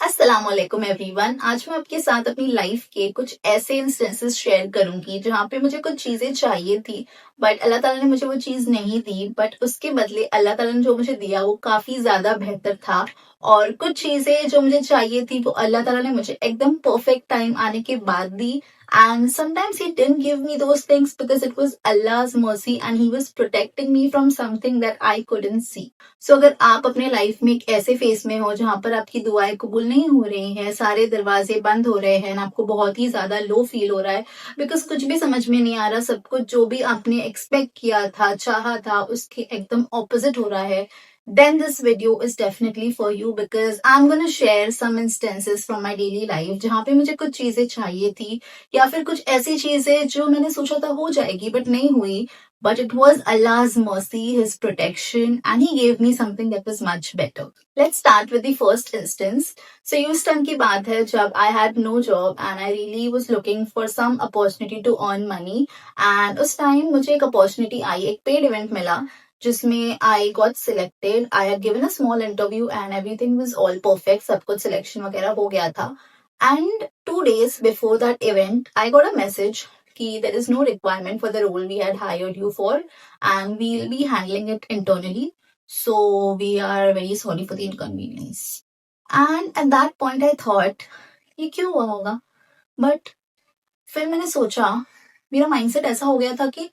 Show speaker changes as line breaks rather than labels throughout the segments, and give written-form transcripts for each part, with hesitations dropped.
अस्सलाम वालेकुम एवरीवन। आज मैं आपके साथ अपनी लाइफ के कुछ ऐसे इंस्टेंसेस शेयर करूंगी जहाँ पे मुझे कुछ चीजें चाहिए थी, बट अल्लाह ताला ने मुझे वो चीज नहीं दी। बट उसके बदले अल्लाह ताला ने जो मुझे दिया वो काफी ज्यादा बेहतर था। और कुछ चीजें जो मुझे चाहिए थी वो अल्लाह ताला ने मुझे एकदम परफेक्ट टाइम आने के बाद दी। And sometimes he didn't give me those things because it was Allah's mercy and he was protecting me from something that I couldn't see. सो अगर आप अपने लाइफ में एक ऐसे फेस में हो जहां पर आपकी दुआएं कबूल नहीं हो रही हैं, सारे दरवाजे बंद हो रहे हैं, आपको बहुत ही ज्यादा लो फील हो रहा है बिकॉज कुछ भी समझ में नहीं आ रहा, सब कुछ जो भी आपने एक्सपेक्ट किया था, चाहा था, उसके एकदम ऑपोजिट हो रहा है, then this video is definitely for you because I'm gonna share some instances from my daily life जहाँ पे मुझे कुछ चीजें चाहिए थी या फिर कुछ ऐसी चीजें जो मैंने सोचा था हो जाएगी बट नहीं हुई. But it was Allah's mercy, His protection, and He gave me something that was much better. Let's start with the first instance. So ये उस टाइम की बात है जब I had no job and I really was looking for some opportunity to earn money. And उस time मुझे एक opportunity आई, एक paid event मिला जिसमें I got selected. I had given a small interview and everything was all perfect. सब कुछ selection वगैरह हो गया था. And 2 days before that event, I got a message कि there is no requirement for the role we had hired you for and we'll be handling it internally. So we are very sorry for the inconvenience. And at that point I thought ये क्यों हुआ होगा, but फिर मैंने सोचा, मेरा mindset ऐसा हो गया था कि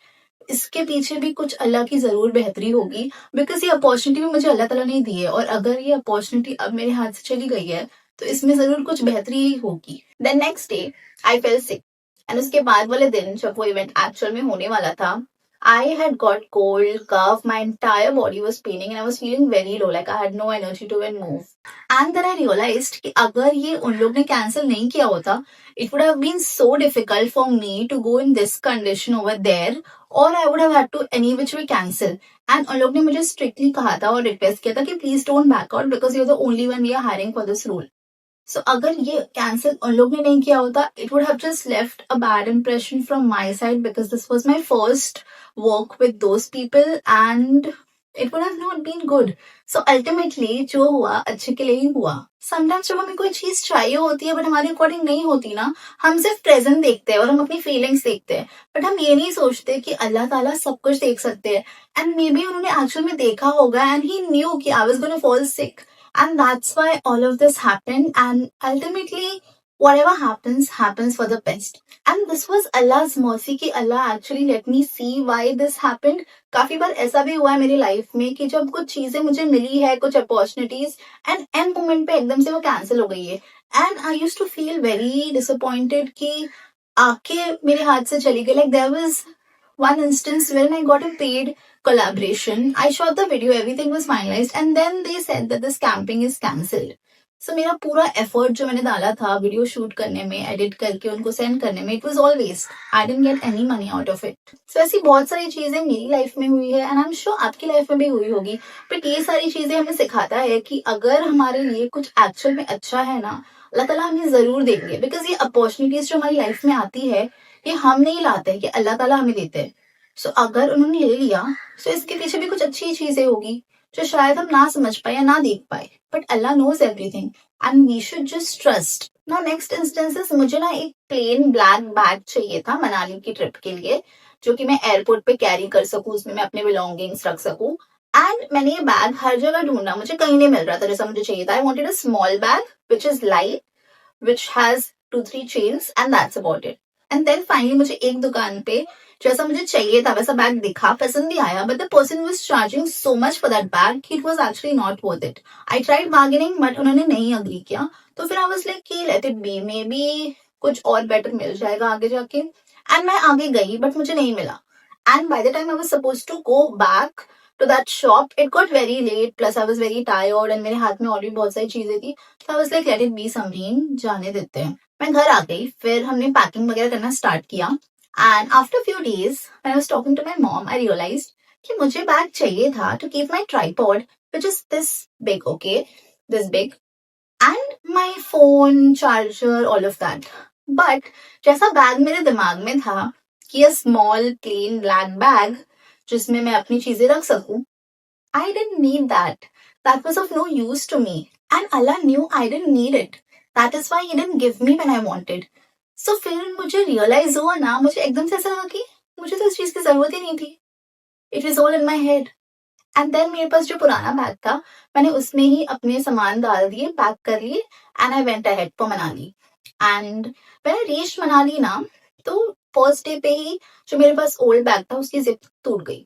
इसके पीछे भी कुछ अल्लाह की जरूर बेहतरी होगी बिकॉज ये अपॉर्चुनिटी भी मुझे अल्लाह ताला ने दी है और अगर ये अपॉर्चुनिटी अब मेरे हाथ से चली गई है तो इसमें जरूर कुछ बेहतरी ही होगी. Then next day I fell sick and उसके बाद वाले दिन जब वो इवेंट एक्चुअल में होने वाला था, I had got cold, cough, my entire body was paining and I was feeling very low, like I had no energy to even move. And then I realized कि अगर ये उन लोग ने कैंसिल नहीं किया होता, it would have been so difficult for me to go in this condition over there, or I would have had to any which way cancel. And उन लोग ने मुझे strictly कहा था और request किया था कि please don't back out because you're the only one we are hiring for this role. सो अगर ये कैंसिल उन लोग ने नहीं किया होता, it would have just left a bad impression from my side because this was my first work with those people and it would have not been good. So ultimately जो हुआ अच्छे के लिए ही हुआ. समटाइम्स जब हमें कोई चीज चाहिए होती है बट हमारे अकॉर्डिंग नहीं होती ना, हम सिर्फ प्रेजेंट देखते हैं और हम अपनी फीलिंग्स देखते हैं, बट हम ये नहीं सोचते कि अल्लाह ताला सब कुछ देख सकते हैं. एंड मे बी उन्होंने एक्चुअल में देखा होगा एंड ही न्यू कि I was gonna fall sick. And that's why all of this happened. And ultimately, whatever happens, happens for the best. And this was Allah's mercy कि Allah actually let me see why this happened. काफी बार ऐसा भी हुआ है मेरी life में कि जब कुछ चीजें मुझे मिली है, कुछ अपॉर्चुनिटीज, एंड एंड मोमेंट पे एकदम से वो कैंसिल हो गई है. And I used to feel very disappointed कि आके मेरे हाथ से चली गई. Like there was one instance when I got a paid collaboration. I shot the video, everything was finalized, and then they said that this camping is cancelled. So मेरा पूरा effort जो मैंने डाला था वीडियो शूट करने में, edit करके उनको सेंड करने में, it was all waste. I didn't get any money out of it. So ऐसी बहुत सारी चीजें मेरी लाइफ में हुई है एंड आई एम श्योर आपकी लाइफ में भी हुई होगी. बट ये सारी चीजें हमें सिखाता है कि अगर हमारे लिए कुछ एक्चुअल में अच्छा है ना, अल्लाह ताला हमें जरूर देंगे. बिकॉज ये अपॉर्चुनिटीज जो हमारी लाइफ में आती है ये हम नहीं लाते, कि अल्लाह ताला हमें देते हैं. सो अगर उन्होंने ले लिया तो इसके पीछे भी कुछ अच्छी चीजें होगी जो शायद हम ना समझ पाए या ना देख पाए, but Allah knows everything and we should just trust. Now next instances, मुझे ना एक प्लेन ब्लैक बैग चाहिए था मनाली की ट्रिप के लिए जो कि मैं एयरपोर्ट पे कैरी कर सकूं, उसमें मैं अपने बिलोंगिंग्स रख सकूं. एंड मैंने ये बैग हर जगह ढूंढा, मुझे कहीं नहीं मिल रहा था जैसा मुझे चाहिए था. I wanted a small bag which is light, which has 2-3 chains and that's about it. And then finally मुझे एक दुकान पे जैसा मुझे चाहिए था वैसा बैग दिखा, पसंद भी आया, but the person was charging so much for that bag it was actually not worth it. I tried bargaining but उन्होंने नहीं अग्री किया. तो फिर आई वाज लाइक कि let it be, may be कुछ और बेटर मिल जाएगा आगे जाके. एंड मैं आगे गई बट मुझे नहीं मिला. And by the time I was supposed to go back to that shop it got very late, plus I was very tired and मेरे हाथ में और भी बहुत सारी चीजें थी. तो I was like let it be Samreen, जाने देते हैं. मैं घर आ गई, फिर हमने पैकिंग वगैरह करना स्टार्ट किया. And after a few days, when I was talking to my mom, I realized कि मुझे बैग चाहिए था to keep my tripod, which is this big, okay, this big, and my phone, charger, all of that. But जैसा bag मेरे दिमाग में था कि a small plain black bag जिसमें मैं अपनी चीजें रख सकूं, I didn't need that. That was of no use to me. And Allah knew I didn't need it, that is why he didn't give me when I wanted. So फिर मुझे realise हुआ ना, मुझे एकदम से ऐसा लगा कि मुझे तो इस चीज की जरूरत ही नहीं थी. It is all in my head. And then मेरे पास जो पुराना बैग था, मैंने उसमें ही अपने सामान डाल दिए, पैक कर लिए, and I went ahead for Manali. And when I reached Manali ना, तो फर्स्ट डे पे ही जो मेरे पास ओल्ड बैग था उसकी जिप टूट गई.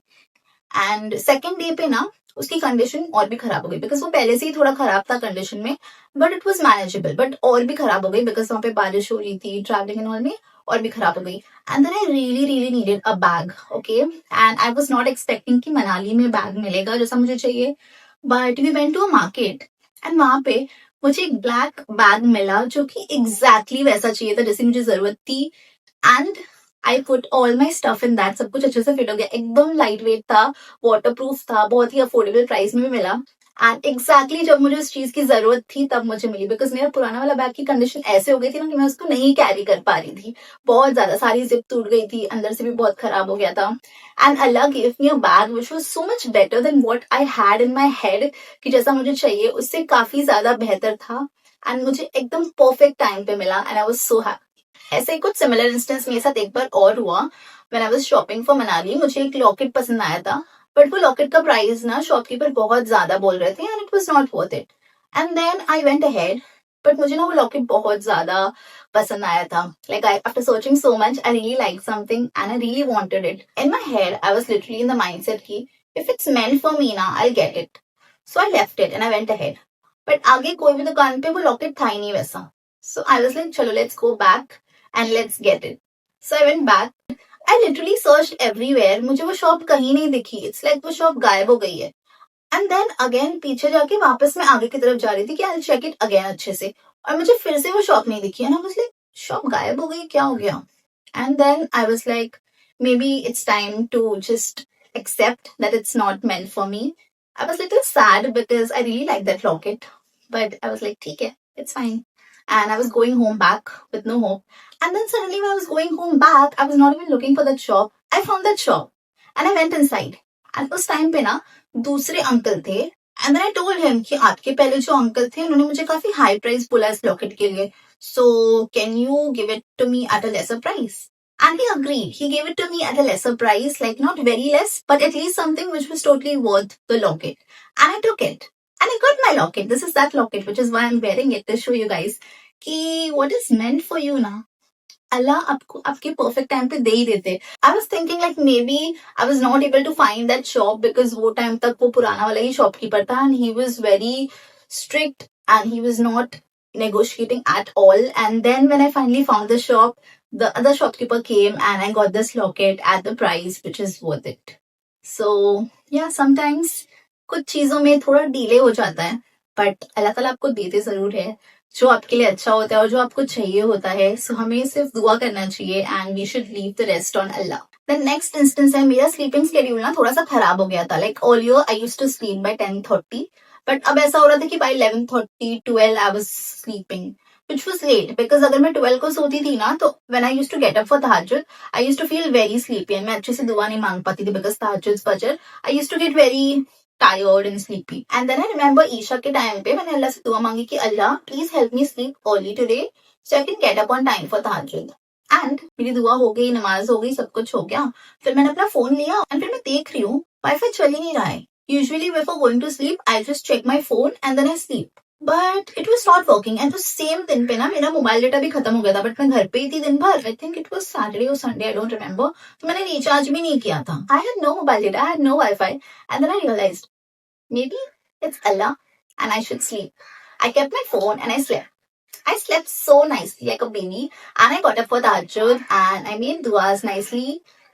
एंड सेकेंड डे पे ना उसकी कंडीशन और भी खराब हो गई, बिकॉज वो पहले से ही थोड़ा खराब था कंडीशन में, but it was manageable. But और भी खराब हो गई बिकॉज वहां पे बारिश हो रही थी, ट्रैवलिंग एंड ऑल में और भी खराब हो गई. And then I really really needed a bag, okay. And I was not expecting कि मनाली में बैग मिलेगा जैसा मुझे चाहिए. But we went to a market and वहां पे मुझे एक ब्लैक बैग मिला जो कि एग्जैक्टली वैसा चाहिए था जैसे मुझे जरूरत थी. And I put all my stuff in that. सब कुछ अच्छे से फिट हो गया, एकदम लाइट वेट था, वाटर प्रूफ था, बहुत ही अफोर्डेबल प्राइस में भी मिला. एंड एग्जैक्टली जब मुझे उस चीज की जरूरत थी तब मुझे मिली, बिकॉज मेरा पुराना वाला बैग की कंडीशन ऐसे हो गई थी ना कि मैं उसको नहीं कैरी कर पा रही थी. बहुत ज्यादा सारी जिप टूट गई थी, अंदर से भी बहुत खराब हो गया था. And Allah give me a bag which was so much better than what I had in my head, कि जैसा मुझे चाहिए उससे काफी ज्यादा बेहतर था. एंड मुझे एकदम परफेक्ट टाइम पे मिला and I was so happy. ऐसे ही कुछ सिमिलर इंस्टेंस मेरे साथ एक बार और हुआ. When I was shopping for Manali, मुझे एक लॉकेट पसंद आया था, बट वो लॉकेट का प्राइस ना शॉपकीपर बहुत ज्यादा बोल रहे थे and it was not worth it. And then I went ahead, but मुझे ना वो लॉकेट बहुत ज्यादा पसंद आया था. Like I after searching so much, I really like something and I really wanted it. In my head I was literally in the mindset कि if it's meant for me no, I get it. So I left it and I went ahead. But आगे कोई भी दुकान पे वो locket था ही नहीं वैसा. सो आई वाज लाइक चलो let's go back and let's get it. So I went back. I literally searched everywhere. मुझे वो शॉप कहीं नहीं दिखी. It's like वो शॉप गायब हो गई है. And then again पीछे जाके वापस मैं आगे की तरफ जा रही थी कि I'll check it again अच्छे से, और मुझे फिर से वो शॉप नहीं दिखी. And I was like, shop गायब हो गई, क्या हो गया? And then I was like, maybe it's time to just accept that it's not meant for me. I was a little sad because I really like that locket, but I was like, ठीक है, it's fine. And I was going home back with no hope. And then suddenly when I was going home back, I was not even looking for that shop. I found that shop and I went inside. And उस time पे ना दूसरे uncle थे. And then I told him कि आपके पहले जो uncle थे उन्होंने मुझे काफी हाई प्राइस बोला इस लॉकेट के लिए. So can you give it to me at a lesser price? And he agreed. He gave it to me at a lesser price, like not very less, but at least something which was totally worth the locket. And I took it. And I got my locket. This is that locket, which is why I'm wearing it to show you guys कि what is meant for you ना, अल्लाह आपको आपके perfect time पे दे ही देते. I was thinking like maybe I was not able to find that shop because वो time तक वो पुराना वाला ही शॉपकीपर था and he was very strict and he was not negotiating at all. And then when I finally found the shop, the other shopkeeper came and I got this locket at the price which is worth it. So yeah, sometimes कुछ चीजों में थोड़ा delay हो जाता है, but अल्लाह ताला आपको देते जरूर है जो आपके लिए अच्छा होता है और जो आपको चाहिए होता है. सो हमें सिर्फ दुआ करना चाहिए and we should leave the rest on Allah. The next instance है, मेरा स्लीपिंग शेड्यूल ना थोड़ा सा खराब हो गया था. Like earlier I used to sleep by 10:30, but अब ऐसा हो रहा था कि by 11:30 12 I was sleeping, which was late because अगर मैं 12 को सोती थी ना तो when I used to get up for tahajjud, I used to feel very sleepy and मैं अच्छे से दुआ नहीं मांग पाती थी because tahajjud fajr I used to get very tired and sleepy. And then I remember Isha के टाइम पे मैंने अल्लाह से दुआ मांगी कि Allah please help me sleep early today so I can get up on time for tahajjud. And मेरी दुआ हो गई, नमाज हो गई, सब कुछ हो गया. फिर मैंने अपना फोन लिया एंड फिर मैं देख रही हूँ वाईफाई चल ही नहीं रहा है. Usually before going to sleep I just check my phone and then I sleep, but it was not working. And उस सेम दिन पे ना मेरा मोबाइल डेटा भी खत्म हो गया था, बट मैं घर पे ही थी दिन भर. I think it was Saturday और संडे, आई डोंट रिमेम्बर. तो मैंने रिचार्ज भी नहीं किया था. I had no mobile data, I had no wifi. And then I realized maybe it's Allah and I should sleep. I kept my phone and I slept. I slept so nicely like a baby and I got up for tahajjud and I made duas nicely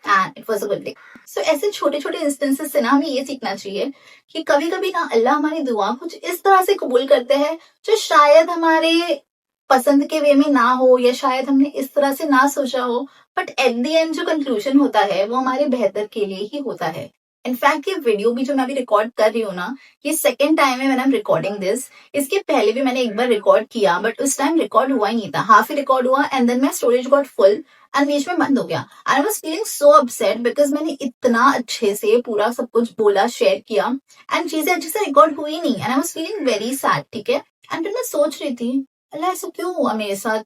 and it was a good day. So ऐसे छोटे छोटे instances से ना हमें ये सीखना चाहिए कि कभी कभी ना अल्लाह हमारी दुआ कुछ इस तरह से कबूल करते हैं जो शायद हमारे पसंद के वे में ना हो या शायद हमने इस तरह से ना सोचा हो, बट एट द एंड जो कंक्लूजन होता है वो हमारे बेहतर के लिए ही होता है. इनफैक्ट ये वीडियो भी जो मैं अभी रिकॉर्ड कर रही हूँ ना, ये सेकंड टाइम है when I am recording this. इसके पहले भी मैंने एक बार रिकॉर्ड किया बट उस टाइम रिकॉर्ड हुआ ही नहीं था, हाफ ही रिकॉर्ड हुआ and then my storage got full and बीच में बंद हो गया. I was feeling so upset because मैंने इतना अच्छे से पूरा सब कुछ बोला, शेयर किया एंड चीजें अच्छे से रिकॉर्ड हुई नहीं and I was feeling very sad. ठीक है, एंड फिर मैं सोच रही थी, अल्लाह ऐसा क्यों हुआ मेरे साथ,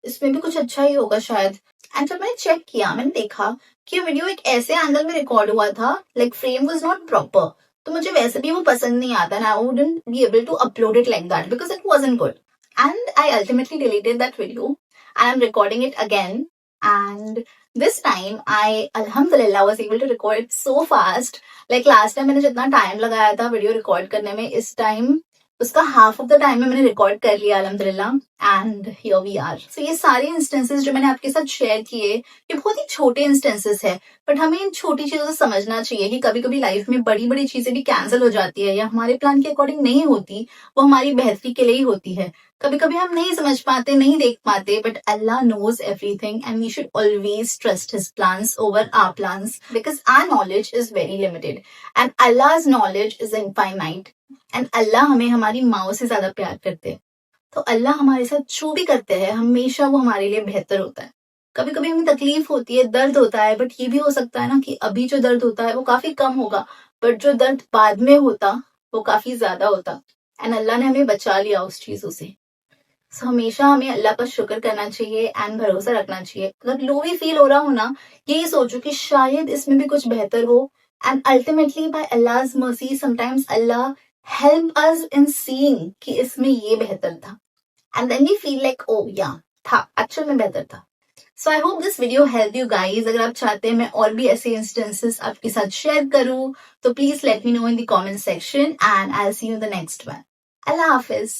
इसमें भी कुछ अच्छा ही होगा शायद। एंड जब मैंने चेक किया, मैंने देखा कि वीडियो एक ऐसे एंगल में रिकॉर्ड हुआ था, like frame was not proper, तो मुझे वैसे भी वो पसंद नहीं आता, and I wouldn't be able to upload it like that because it wasn't good. And I ultimately deleted that video and I am recording it again. And this time I अल्हम्दुलिल्लाह was able to record it so fast. Like last time मैंने जितना time लगाया था video record करने में, इस time उसका half of the time में मैंने रिकॉर्ड कर लिया अल्हम्दुलिल्लाह। And here we are. So ये सारे इंस्टेंसेस जो मैंने आपके साथ शेयर किए, ये बहुत ही छोटे इंस्टेंसेस है, बट हमें इन छोटी चीजों से समझना चाहिए कि कभी कभी लाइफ में बड़ी बड़ी चीजें भी कैंसिल हो जाती है या हमारे प्लान के अकॉर्डिंग नहीं होती, वो हमारी बेहतरी के लिए ही होती है। कभी कभी हम नहीं समझ पाते, नहीं देख पाते, but Allah knows everything and we should always trust his plans over our plans because our knowledge is very limited and Allah's knowledge is infinite. And Allah हमें हमारी माओ से ज्यादा प्यार करते हैं, तो अल्लाह हमारे साथ जो भी करते हैं हमेशा वो हमारे लिए बेहतर होता है। कभी कभी हमें तकलीफ होती है, दर्द होता है, बट ये भी हो सकता है ना कि अभी जो दर्द होता है वो काफी कम होगा, बट जो दर्द बाद में होता वो काफी ज्यादा होता। एंड अल्लाह ने हमें बचा लिया उस चीजों से। So, हमेशा हमें अल्लाह का शुक्र करना चाहिए एंड भरोसा रखना चाहिए। अगर लो भी फील हो रहा हो ना, यही सोचो कि शायद इसमें भी कुछ बेहतर हो। And ultimately by Allah's mercy sometimes Allah help us in seeing कि इसमें ये बेहतर था, and then we feel like oh या था, एक्चुअल में बेहतर था। So I hope this video help you guys. अगर आप चाहते हैं मैं और भी ऐसे इंस्टेंसेस आपके साथ शेयर करूं, तो please let me know in the comment section and I will see you in the next one. Allah Hafiz.